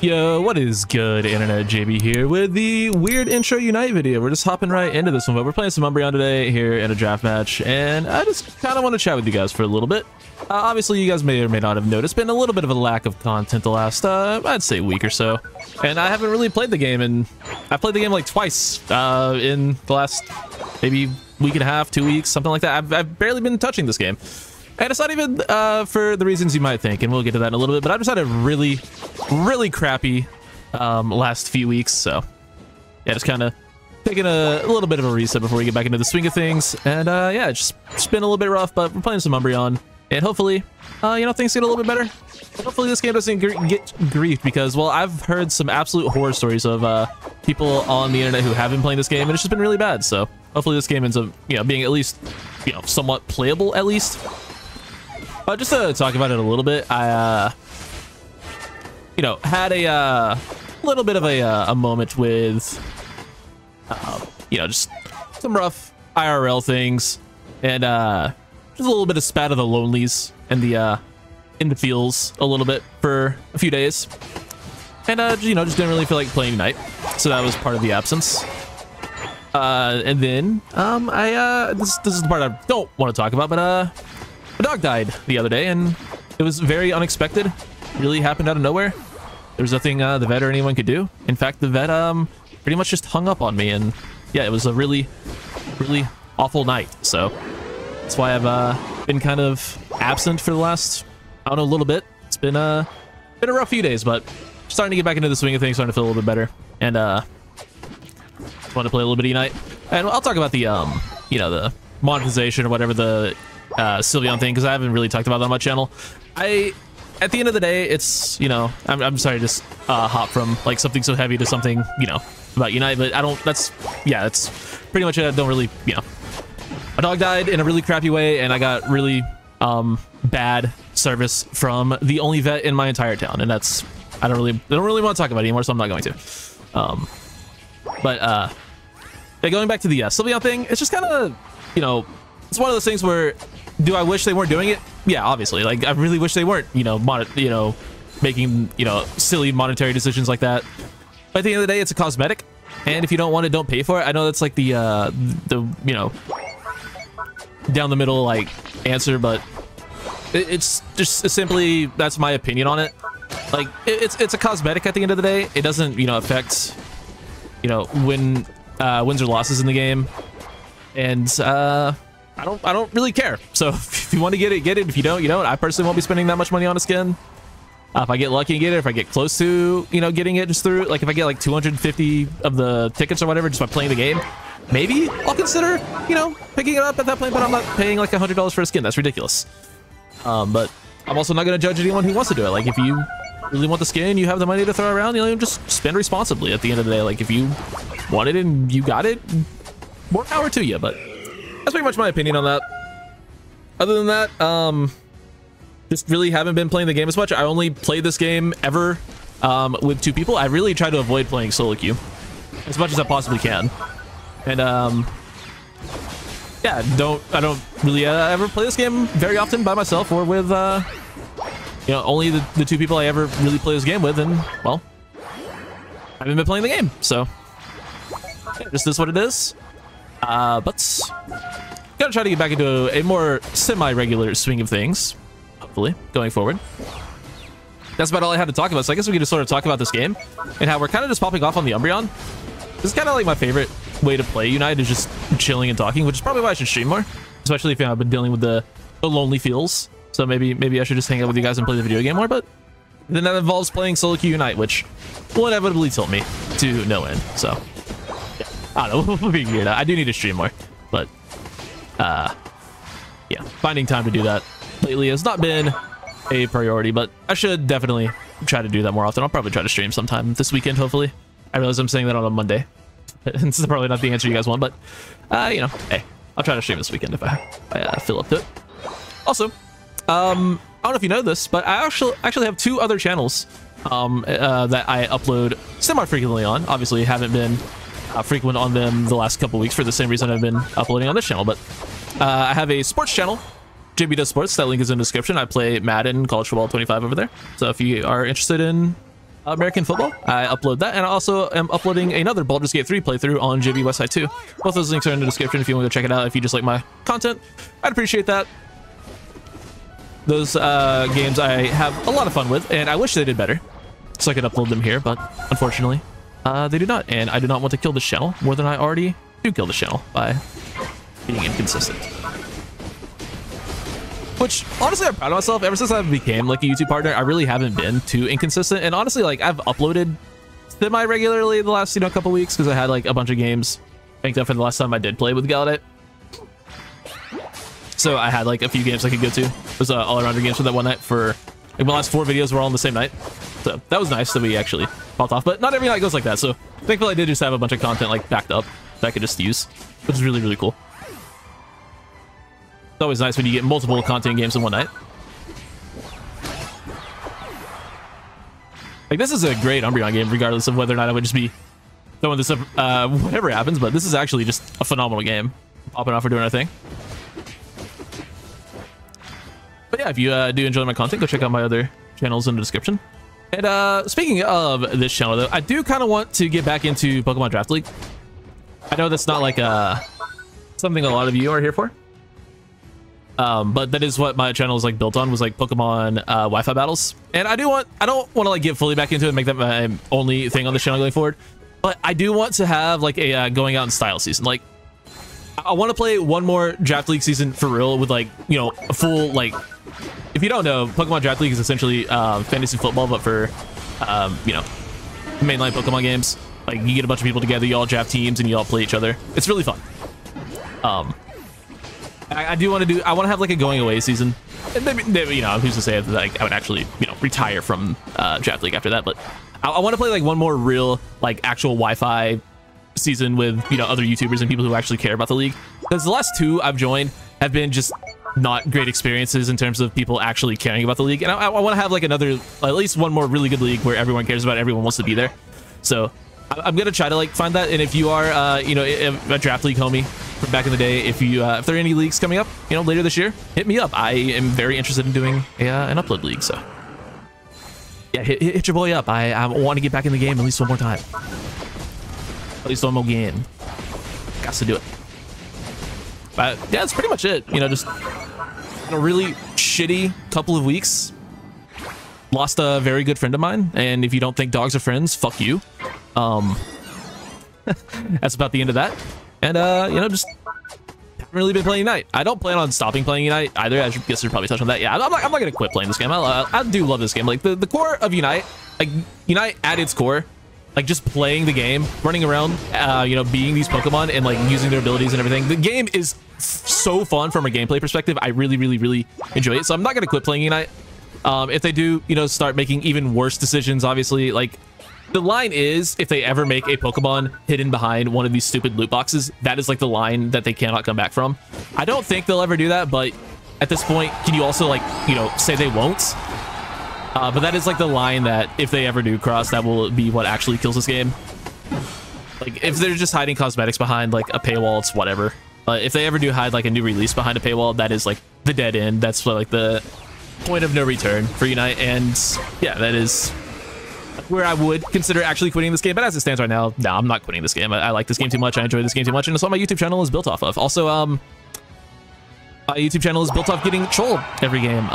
Yo, what is good, internet? JB here with the weird intro Unite video. We're just hopping right into this one, but we're playing some Umbreon today here in a draft match, and I just kind of want to chat with you guys for a little bit. Obviously, you guys may or may not have noticed, been a little bit of a lack of content the last, I'd say week or so, and I haven't really played the game, and I played the game like twice in the last maybe week and a half, 2 weeks, something like that. I've barely been touching this game. And it's not even for the reasons you might think, and we'll get to that in a little bit, but I just had a really crappy last few weeks, so yeah, just kind of taking a little bit of a reset before we get back into the swing of things. And yeah, it's been a little bit rough, but we're playing some Umbreon, and hopefully you know, things get a little bit better. Hopefully this game doesn't get griefed, because, well, I've heard some absolute horror stories of people on the internet who have been playing this game, and it's just been really bad. So hopefully this game ends up, you know, being at least, you know, somewhat playable at least. Just to talk about it a little bit, I, you know, had a little bit of a moment with, you know, just some rough IRL things, and just a little bit of spat of the lonelies and the in the feels a little bit for a few days, and you know, just didn't really feel like playing Unite, so that was part of the absence. And then this is the part I don't want to talk about, but my dog died the other day, and it was very unexpected. Really happened out of nowhere. There was nothing the vet or anyone could do. In fact, the vet pretty much just hung up on me, and yeah, it was a really awful night. So that's why I've been kind of absent for the last, I don't know, a little bit. It's been a rough few days, but starting to get back into the swing of things, starting to feel a little bit better, and just want to play a little bit of Unite. And I'll talk about the you know, the monetization or whatever, the Sylveon thing, because I haven't really talked about that on my channel. At the end of the day, it's, you know, I'm sorry to just hop from like something so heavy to something, you know, about Unite, but I don't, that's pretty much it. I don't really, you know, my dog died in a really crappy way, and I got really bad service from the only vet in my entire town, and that's, I don't really want to talk about it anymore, so I'm not going to. But yeah, going back to the Sylveon thing, it's just kind of, you know, it's one of those things where, do I wish they weren't doing it? Yeah, obviously. Like, I really wish they weren't, you know, making, you know, silly monetary decisions like that. But at the end of the day, it's a cosmetic, and if you don't want it, don't pay for it. I know that's like the you know, down the middle like answer, but it's just simply, that's my opinion on it. Like, it's a cosmetic at the end of the day. It doesn't, you know, affect, you know, wins or losses in the game, and I don't really care. So if you want to get it, get it. If you don't, you don't. I personally won't be spending that much money on a skin. If I get lucky and get it, if I get close to, you know, getting it just through, like if I get like 250 of the tickets or whatever just by playing the game, maybe I'll consider, you know, picking it up at that point, but I'm not paying like $100 for a skin. That's ridiculous. But I'm also not going to judge anyone who wants to do it. Like, if you really want the skin, you have the money to throw around, you know, just spend responsibly at the end of the day. Like, if you want it and you got it, more power to you. But that's pretty much my opinion on that. Other than that, just really haven't been playing the game as much. I only played this game ever with 2 people. I really try to avoid playing solo queue as much as I possibly can. And yeah, I don't really ever play this game very often by myself or with you know, only the 2 people I ever really play this game with, and well, I haven't been playing the game, so yeah, just is what it is. But gotta try to get back into a more semi-regular swing of things, hopefully, going forward. That's about all I had to talk about, so I guess we can just sort of talk about this game and how we're kind of just popping off on the Umbreon. This is kind of like my favorite way to play Unite, is just chilling and talking, which is probably why I should stream more, especially if I've been dealing with the lonely feels. So maybe I should just hang out with you guys and play the video game more, but then that involves playing solo queue Unite, which will inevitably tilt me to no end. So yeah, I don't know, we'll figure it out. I do need to stream more, but yeah, finding time to do that lately has not been a priority, but I should definitely try to do that more often. I'll probably try to stream sometime this weekend, hopefully. I realize I'm saying that on a Monday. This is probably not the answer you guys want, but you know, hey, I'll try to stream this weekend if I feel up to it. Also, I don't know if you know this, but I actually have 2 other channels that I upload semi-frequently on. Obviously, haven't been frequent on them the last couple weeks for the same reason I've been uploading on this channel, but I have a sports channel, JB Does Sports. That link is in the description. I play Madden, College Football 25 over there. So if you are interested in American football. I upload that, and I also am uploading another Baldur's Gate 3 playthrough on JB Westside 2. Both those links are in the description if you want to go check it out. If you just like my content, I'd appreciate that. Those games I have a lot of fun with, and I wish they did better, so I could upload them here, but unfortunately, they do not, and I do not want to kill this channel more than I already do kill this channel by being inconsistent. Which, honestly, I'm proud of myself. Ever since I became, like, a YouTube partner, I really haven't been too inconsistent. And honestly, like, I've uploaded semi-regularly the last, couple weeks because I had, like, a bunch of games banked up for the last time I did play with Galadite. So I had, like, a few games I could go to. It was all-arounder games for that one night for, like, my last 4 videos were all on the same night. So that was nice that we actually popped off. But not every night goes like that. So thankfully, I did just have a bunch of content, like, backed up that I could just use, which is really, really cool. It's always nice when you get multiple content games in one night. Like, this is a great Umbreon game, regardless of whether or not I would just be throwing this up whatever happens, but this is actually just a phenomenal game. Popping off for doing our thing. But yeah, if you do enjoy my content, go check out my other channels in the description. And speaking of this channel, though, I do kind of want to get back into Pokemon Draft League. I know that's not like something a lot of you are here for. But that is what my channel is like built on, was like Pokemon Wi-Fi battles. And I don't want to like get fully back into it and make that my only thing on the channel going forward. But I do want to have like a going out in style season. Like, I want to play one more Draft League season for real with like, a full, like, if you don't know, Pokemon Draft League is essentially fantasy football, but for, mainline Pokemon games. Like, you get a bunch of people together, you all draft teams, and you all play each other. It's really fun. I do want to I want to have like a going away season. And maybe, who's to say that like I would actually, retire from Draft League after that. But I want to play like one more real, like, actual Wi-Fi season with, other YouTubers and people who actually care about the league. Because the last 2 I've joined have been just not great experiences in terms of people actually caring about the league. And I want to have like another, at least one more really good league where everyone cares about it, everyone wants to be there. So I'm going to try to like find that. And if you are, a Draft League homie from back in the day, if there are any leagues coming up, later this year, hit me up. I am very interested in doing an upload league. So yeah, hit your boy up. I want to get back in the game at least one more time. At least one more game. Got to do it. But yeah, that's pretty much it. Just a really shitty couple of weeks. Lost a very good friend of mine, and if you don't think dogs are friends, fuck you. That's about the end of that. And just haven't really been playing Unite. I don't plan on stopping playing Unite either. I guess you're probably touching on that. Yeah, I'm not gonna quit playing this game. I do love this game. Like the core of Unite, like Unite at its core, like just playing the game, running around, being these Pokemon and like using their abilities and everything. The game is so fun from a gameplay perspective. I really, really, really enjoy it. So I'm not gonna quit playing Unite. If they do, start making even worse decisions, obviously, like the line is, if they ever make a Pokemon hidden behind one of these stupid loot boxes, that is like the line that they cannot come back from. I don't think they'll ever do that, but at this point, can you also like, say they won't? But that is like the line that if they ever do cross, that will be what actually kills this game. Like if they're just hiding cosmetics behind like a paywall, it's whatever. If they ever do hide like a new release behind a paywall, that is like the dead end. That's like the point of no return for Unite. And yeah, that is where I would consider actually quitting this game. But as it stands right now, no, I'm not quitting this game. I like this game too much. I enjoy this game too much. And it's what my YouTube channel is built off of. Also, my YouTube channel is built off getting trolled every game.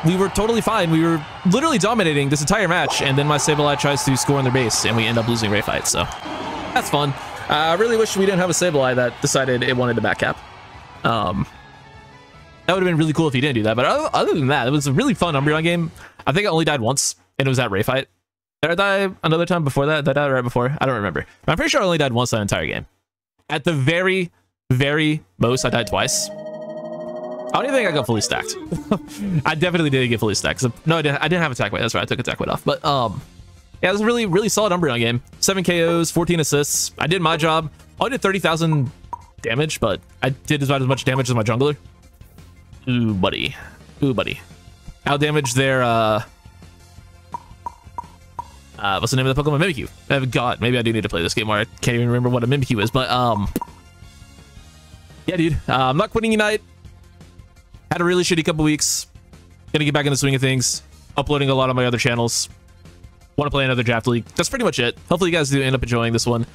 We were totally fine. We were literally dominating this entire match. And then my Sableye tries to score in their base and we end up losing Ray fight. So that's fun. I really wish we didn't have a Sableye that decided it wanted to back cap. That would have been really cool if he didn't do that. But other than that, it was a really fun Umbreon game. I think I only died once, and it was at Ray fight. Did I die another time before that? Did I die right before? I don't remember. But I'm pretty sure I only died once that entire game. At the very, very most, I died twice. I don't even think I got fully stacked. I definitely didn't get fully stacked. No, I didn't have attack weight. That's right. I took attack weight off. But yeah, it was a really, really solid Umbreon game. 7 KOs, 14 assists. I did my job. I only did 30,000 damage, but I did about as much damage as my jungler. Ooh, buddy. Ooh, buddy. Out damaged their what's the name of the Pokemon? Mimikyu. God, maybe I do need to play this game more. I can't even remember what a Mimikyu is, but yeah, dude. I'm not quitting Unite. Had a really shitty couple weeks. Gonna get back in the swing of things. Uploading a lot on my other channels. want to play another draft league. That's pretty much it. Hopefully you guys do end up enjoying this one.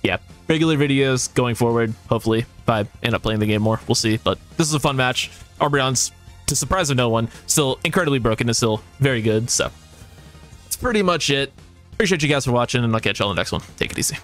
Yeah, regular videos going forward, hopefully, if I end up playing the game more. We'll see, but this is a fun match. Umbreon's, to surprise of no one, still incredibly broken and still very good, so that's pretty much it. Appreciate you guys for watching, and I'll catch y'all in the next one. Take it easy.